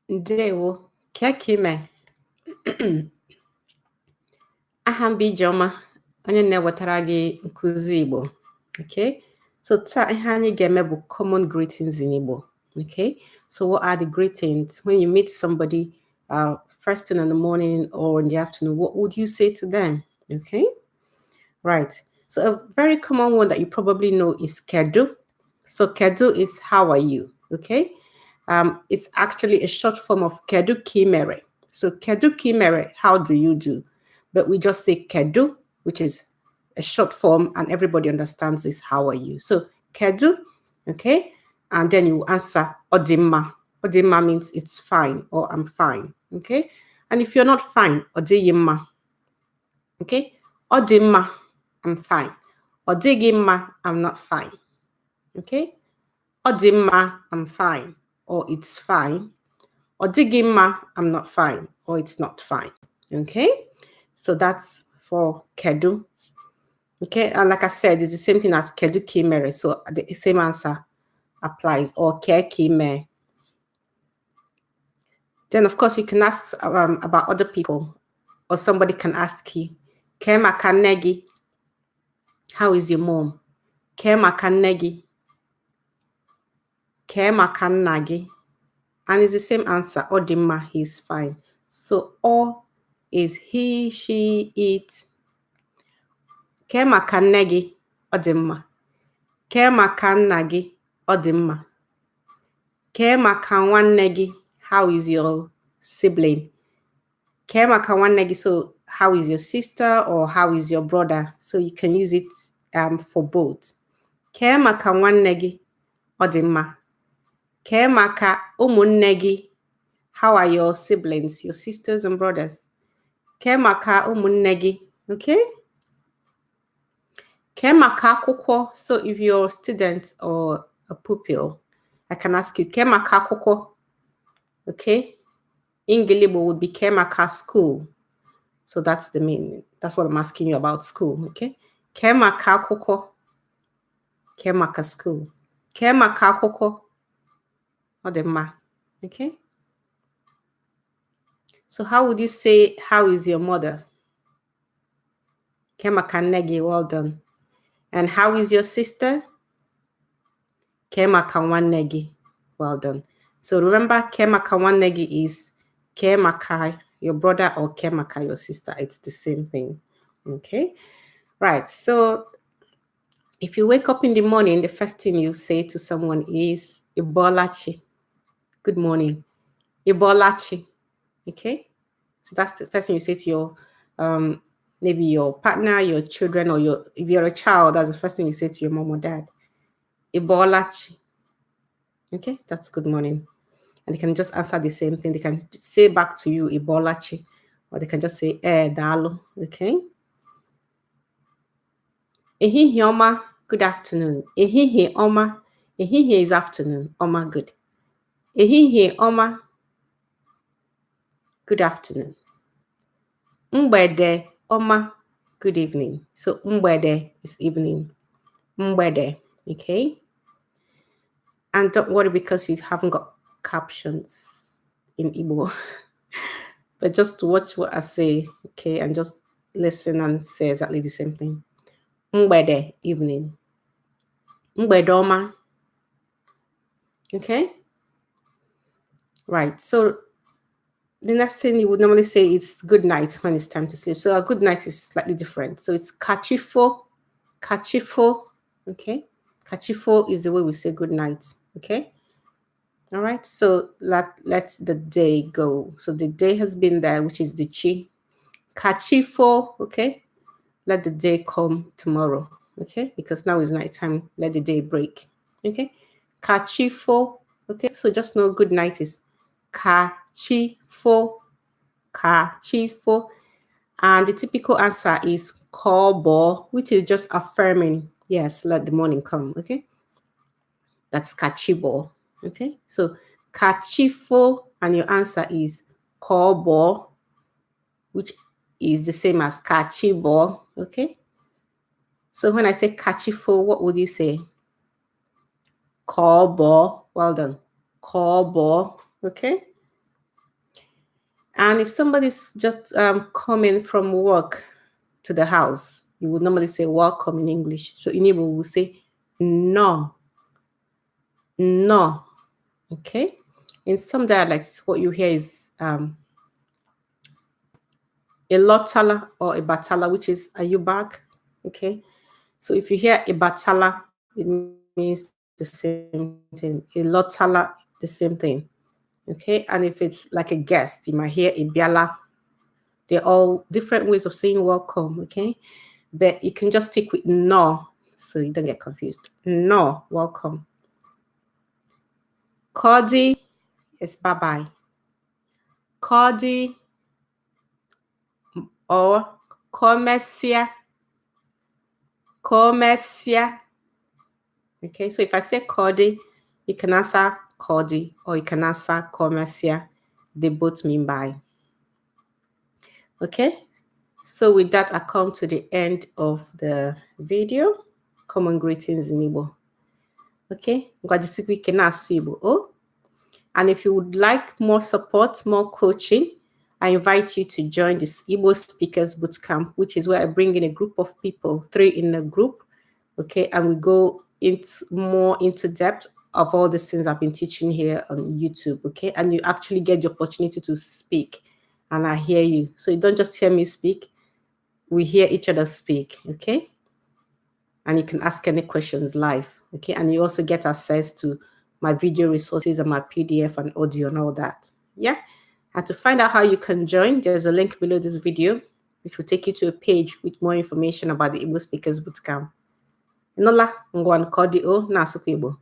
Ndewo, kekime. Aha m bụ Ijeoma, onye na-ewetara gị nkuzi Igbo. Okay, so taa ihe anyị ga-eme bụ common greetings in Igbo. Okay, so what are the greetings when you meet somebody first thing in the morning or in the afternoon? What would you say to them? Okay, right. So a very common one that you probably know is Kedụ. So Kedụ is how are you? Okay. It's actually a short form of Kedụ ka ị mere. So Kedụ ka ị mere, how do you do? But we just say Kedụ, which is a short form, and everybody understands this, how are you? So Kedụ, okay? And then you answer Ọdịmma. Ọdịmma means it's fine or I'm fine, okay? And if you're not fine, Ọdịghịmma, okay? Ọdịmma, I'm fine. Ọdịghịmma, I'm not fine, okay? Ọdịmma, I'm fine, or it's fine. Ọdịghịmma, I'm not fine, or it's not fine, okay? So that's for Kedụ. Okay, and like I said, it's the same thing as Kedụ ka ị mere, so the same answer applies, or Ke ka ị mee. Then, of course, you can ask about other people, or somebody can ask you, Ke maka nne gị? How is your mom? Ke maka nne gị? Ke maka nna gị? And it's the same answer, Ọdịmma, he's fine. So, O is he, she, it. Ke maka nne gị? Ọdịmma. Ke maka nna gị? Ọdịmma. Ke maka nwanne gị? How is your sibling? Ke maka nwanne gị? So how is your sister or how is your brother? So you can use it for both. Ke maka nwanne gị? Ọdịmma. Ke maka ụmụnne gị? How are your siblings, your sisters and brothers? Ke maka ụmụnne gị? Okay? Ke maka akwụkwọ? So if you're a student or a pupil, I can ask you, Ke maka akwụkwọ? Okay? Igbo would be Ke maka school. So that's the meaning. That's what I'm asking you about school. Okay? Ke maka akwụkwọ? Ke maka school. Ke maka akwụkwọ? Ọdịmma. Okay? So how would you say, how is your mother? Ke maka nne gị? Well done. And how is your sister? Ke maka nwanne gị? Well done. So remember, Ke maka nwanne gị is Ke maka your brother or Ke maka your sister. It's the same thing. Okay? Right. So if you wake up in the morning, the first thing you say to someone is Ịbọọla. Good morning. Ịbọọla. Okay? So that's the first thing you say to your maybe your partner, your children, or if you're a child, that's the first thing you say to your mom or dad. Ịbọọla. Okay, that's good morning. And they can just answer the same thing. They can say back to you Ịbọọla, or they can just say daalụ. Okay. Ehihie ọma, good afternoon. Ehihie ọma. Ehihie is afternoon. Ọma-good. Ehihie ọma, good afternoon. Mgbede ọma, good evening. So mgbede is evening. Mgbede, okay? And don't worry because you haven't got captions in Igbo. But just watch what I say, okay? And just listen and say exactly the same thing. Mgbede, evening. Mgbede ọma. Okay? Right. So the next thing you would normally say is good night when it's time to sleep. So a good night is slightly different. So it's kachifo. Kachifo. Okay? Kachifo is the way we say good night. Okay? All right. So let the day go. So the day has been there, which is the chi. Kachifo. Okay? Let the day come tomorrow. Okay? Because now is night time. Let the day break. Okay? Kachifo. Okay? So just know good night is Kachifo. Kachifo. And the typical answer is Kobo, which is just affirming. Yes, let the morning come. Okay? That's Kachibo. Okay? So Kachifo, and your answer is Kobo, which is the same as Kachibo. Okay? So when I say Kachifo, what would you say? Kobo. Well done. Kobo. Okay? And if somebody's just coming from work to the house, you would normally say welcome in English. So in Igbo, we'll say Nnọọ. Nnọọ. Okay? In some dialects, what you hear is ịlotala or ịbatala, which is, are you back? Okay? So if you hear ịbatala, it means the same thing. Ịlotala, the same thing. Okay? And if it's like a guest, you might hear ịbịala. They're all different ways of saying welcome, okay? But you can just stick with no, so you don't get confused. No, welcome. Kodi is bye-bye. Kodi or mesịa-bye. Okay, so if I say Kodi, you can answer Kodi or you can answer mesịa-bye. They both mean bye. Okay, so with that, I come to the end of the video. Common greetings in Igbo. Okay, and if you would like more support, more coaching, I invite you to join this Igbo Speakers Bootcamp, which is where I bring in a group of people, 3 in a group. Okay, and we go more into depth of all these things I've been teaching here on YouTube. Okay, and you actually get the opportunity to speak. And I hear you. So you don't just hear me speak. We hear each other speak, okay? And you can ask any questions live, okay? And you also get access to my video resources and my PDF and audio and all that, yeah? And to find out how you can join, there's a link below this video, which will take you to a page with more information about the Igbo Speakers Bootcamp. Inola ngwan kodi o na asụkwa Igbo.